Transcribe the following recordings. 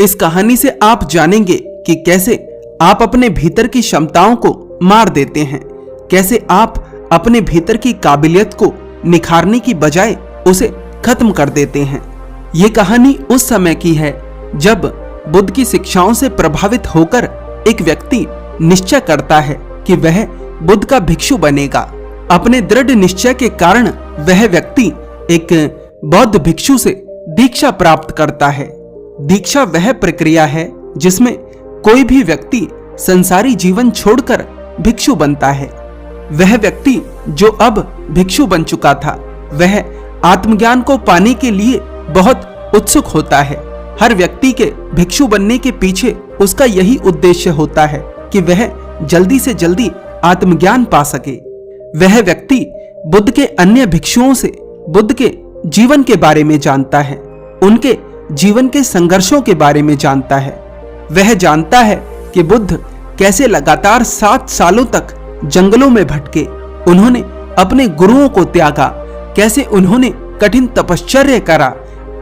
इस कहानी से आप जानेंगे कि कैसे आप अपने भीतर की क्षमताओं को मार देते हैं, कैसे आप अपने भीतर की काबिलियत को निखारने की बजाय उसे खत्म कर देते हैं। ये कहानी उस समय की है जब बुद्ध की शिक्षाओं से प्रभावित होकर एक व्यक्ति निश्चय करता है कि वह बुद्ध का भिक्षु बनेगा। अपने दृढ़ निश्चय के कारण वह व्यक्ति एक बौद्ध भिक्षु से दीक्षा प्राप्त करता है। दीक्षा वह प्रक्रिया है जिसमें कोई भी व्यक्ति संसारी जीवन छोड़कर भिक्षु बनता है। वह व्यक्ति जो अब भिक्षु बन चुका था, वह आत्मज्ञान को पाने के लिए बहुत उत्सुक होता है। हर व्यक्ति के भिक्षु बनने के पीछे उसका यही उद्देश्य होता है कि वह जल्दी से जल्दी आत्मज्ञान पा सके। वह व्यक्ति बुद्ध के अन्य भिक्षुओं से बुद्ध के जीवन के बारे में जानता है, उनके जीवन के संघर्षों के बारे में जानता है। वह जानता है कि बुद्ध कैसे लगातार 7 सालों तक जंगलों में भटके, उन्होंने अपने गुरुओं को त्यागा, कैसे उन्होंने कठिन तपश्चर्या करा,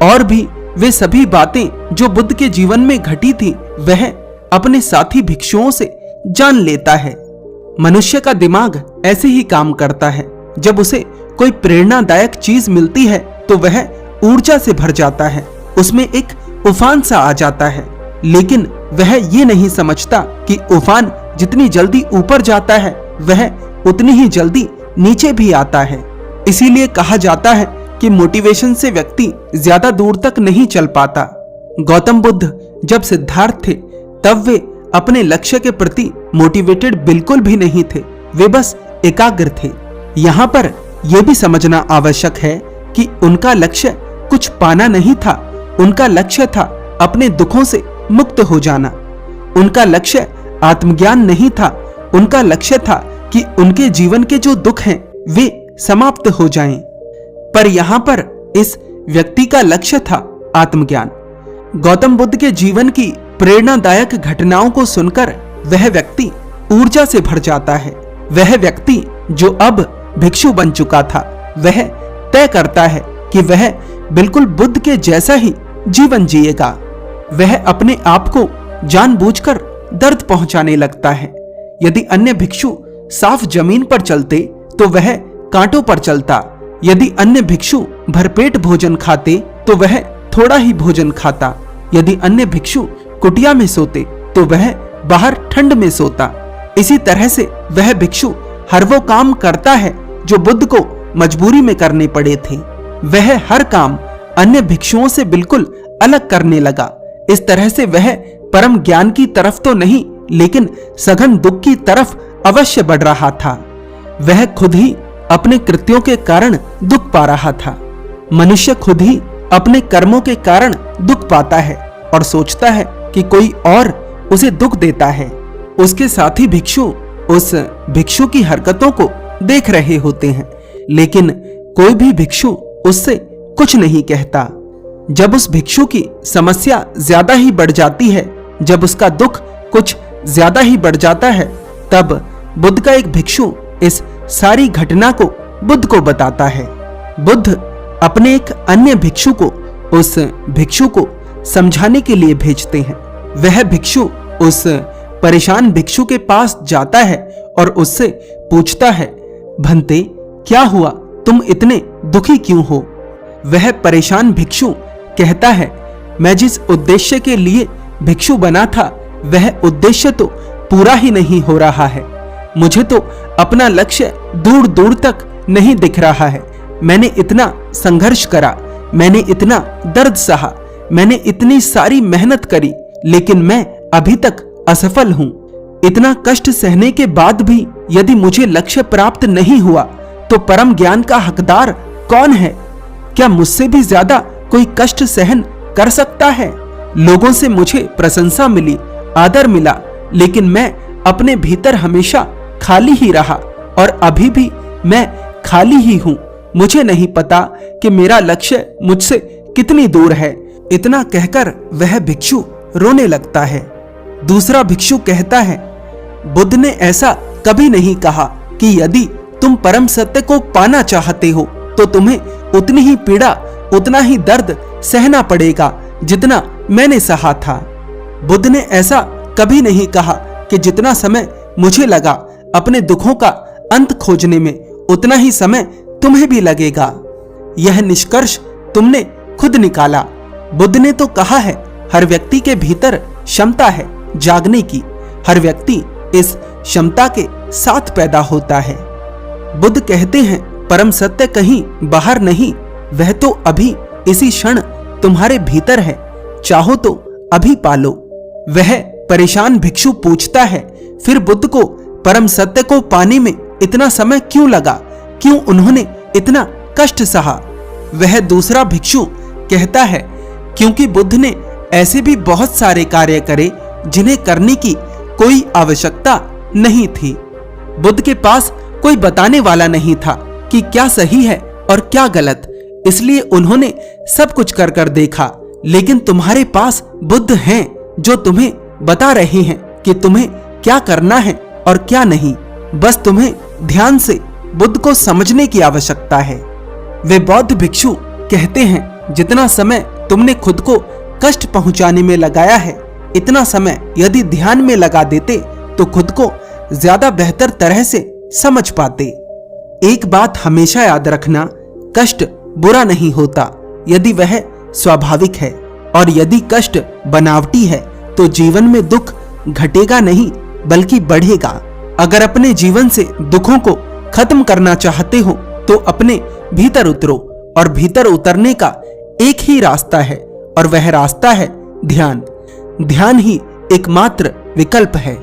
और भी वे सभी बातें जो बुद्ध के जीवन में घटी थी वह अपने साथी भिक्षुओं से जान लेता है। मनुष्य का दिमाग ऐसे ही काम करता है। जब उसे कोई प्रेरणादायक चीज मिलती है तो वह ऊर्जा से भर जाता है, उसमें एक उफान सा आ जाता है। लेकिन वह ये नहीं समझता कि उफान जितनी जल्दी ऊपर जाता है वह उतनी ही जल्दी नीचे भी आता है। इसीलिए कहा जाता है कि मोटिवेशन से व्यक्ति ज्यादा दूर तक नहीं चल पाता। गौतम बुद्ध जब सिद्धार्थ थे तब वे अपने लक्ष्य के प्रति मोटिवेटेड बिल्कुल भी नहीं थे, वे बस एकाग्र थे। यहाँ पर यह भी समझना आवश्यक है कि उनका लक्ष्य कुछ पाना नहीं था, उनका लक्ष्य था अपने दुखों से मुक्त हो जाना। उनका लक्ष्य आत्मज्ञान नहीं था, उनका लक्ष्य था कि उनके जीवन के जो दुख हैं वे समाप्त हो जाएं। पर यहाँ पर इस व्यक्ति का लक्ष्य था आत्मज्ञान। गौतम बुद्ध के जीवन की प्रेरणादायक घटनाओं को सुनकर वह व्यक्ति ऊर्जा से भर जाता है। वह व्यक्ति जो अब भिक्षु बन चुका था, वह तय करता है कि वह बिल्कुल बुद्ध के जैसा ही जीवन जिएगा। वह अपने आप को जानबूझकर दर्द पहुंचाने लगता है। यदि अन्य भिक्षु साफ जमीन पर चलते तो वह कांटों पर चलता। यदि अन्य भिक्षु भरपेट भोजन खाते तो वह थोड़ा ही भोजन खाता। यदि अन्य भिक्षु कुटिया में सोते तो वह बाहर ठंड में सोता। इसी तरह से वह भिक्षु हर वो काम करता है जो बुद्ध को मजबूरी में करने पड़े थे। वह हर काम अन्य भिक्षुओं से बिल्कुल अलग करने लगा। इस तरह से वह परम ज्ञान की तरफ तो नहीं, लेकिन सघन दुख की तरफ अवश्य बढ़ रहा था। वह खुद ही अपने कृत्यों के कारण दुख पा रहा था। मनुष्य खुद ही अपने कर्मों के कारण दुख पाता है और सोचता है कि कोई और उसे दुख देता है। उसके साथी भिक्षु उस भिक्षु की हरकतों को देख रहे होते हैं, लेकिन कोई भी भिक्षु उससे कुछ नहीं कहता। जब उस भिक्षु की समस्या ज्यादा ही बढ़ जाती है, जब उसका दुख कुछ ज्यादा ही बढ़ जाता है, तब बुद्ध का एक भिक्षु इस सारी घटना को बुद्ध को बताता है। बुद्ध अपने एक अन्य भिक्षु को उस भिक्षु को समझाने के लिए भेजते हैं। वह भिक्षु उस परेशान भिक्षु के पास जाता है और उससे पूछता है, भंते क्या हुआ, तुम इतने दुखी क्यों हो? वह परेशान भिक्षु कहता है, मैं जिस उद्देश्य के लिए भिक्षु बना था वह उद्देश्य तो पूरा ही नहीं हो रहा है। मुझे तो अपना लक्ष्य दूर दूर तक नहीं दिख रहा है। मैंने इतना संघर्ष करा, मैंने इतना दर्द सहा, मैंने इतनी सारी मेहनत करी, लेकिन मैं अभी तक असफल हूं। इतना कष्ट सहने के बाद भी यदि मुझे लक्ष्य प्राप्त नहीं हुआ तो परम ज्ञान का हकदार कौन है? क्या मुझसे भी ज्यादा कोई कष्ट सहन कर सकता है? लोगों से मुझे प्रशंसा मिली, आदर मिला, लेकिन मैं अपने भीतर हमेशा खाली ही रहा और अभी भी मैं खाली ही हूं। मुझे नहीं पता कि मेरा लक्ष्य मुझसे कितनी दूर है। इतना कहकर वह भिक्षु रोने लगता है। दूसरा भिक्षु कहता है, बुद्ध ने ऐसा कभी नहीं कहा कि यदि तुम परम सत्य को पाना चाहते हो तो तुम्हें उतनी ही पीड़ा, उतना ही दर्द सहना पड़ेगा जितना मैंने सहा था। बुद्ध ने ऐसा कभी नहीं कहा कि जितना समय मुझे लगा अपने दुखों का अंत खोजने में, उतना ही समय तुम्हें भी लगेगा। यह निष्कर्ष तुमने खुद निकाला। बुद्ध ने तो कहा है, हर व्यक्ति के भीतर क्षमता है जागने की। हर व्यक्ति इस क्षमता के साथ पैदा होता है। बुद्ध कहते हैं, परम सत्य कहीं बाहर नहीं, वह तो अभी इसी क्षण तुम्हारे भीतर है, चाहो तो अभी पालो। वह परेशान भिक्षु पूछता है, फिर बुद्ध को परम सत्य को पाने में इतना समय क्यों लगा, क्यों उन्होंने इतना कष्ट सहा? वह दूसरा भिक्षु कहता है, क्योंकि बुद्ध ने ऐसे भी बहुत सारे कार्य करे जिन्हें करने की कोई आवश्यकता नहीं थी। बुद्ध के पास कोई बताने वाला नहीं था कि क्या सही है और क्या गलत, इसलिए उन्होंने सब कुछ कर कर देखा। लेकिन तुम्हारे पास बुद्ध हैं जो तुम्हें बता रहे हैं कि तुम्हें क्या करना है और क्या नहीं। बस तुम्हें ध्यान से बुद्ध को समझने की आवश्यकता है। वे बौद्ध भिक्षु कहते हैं, जितना समय तुमने खुद को कष्ट पहुंचाने में लगाया है, इतना समय यदि ध्यान में लगा देते तो खुद को ज्यादा बेहतर तरह से समझ पाते। एक बात हमेशा याद रखना, कष्ट बुरा नहीं होता यदि वह स्वाभाविक है, और यदि कष्ट बनावटी है तो जीवन में दुख घटेगा नहीं बल्कि बढ़ेगा। अगर अपने जीवन से दुखों को खत्म करना चाहते हो तो अपने भीतर उतरो, और भीतर उतरने का एक ही रास्ता है, और वह रास्ता है ध्यान। ध्यान ही एकमात्र विकल्प है।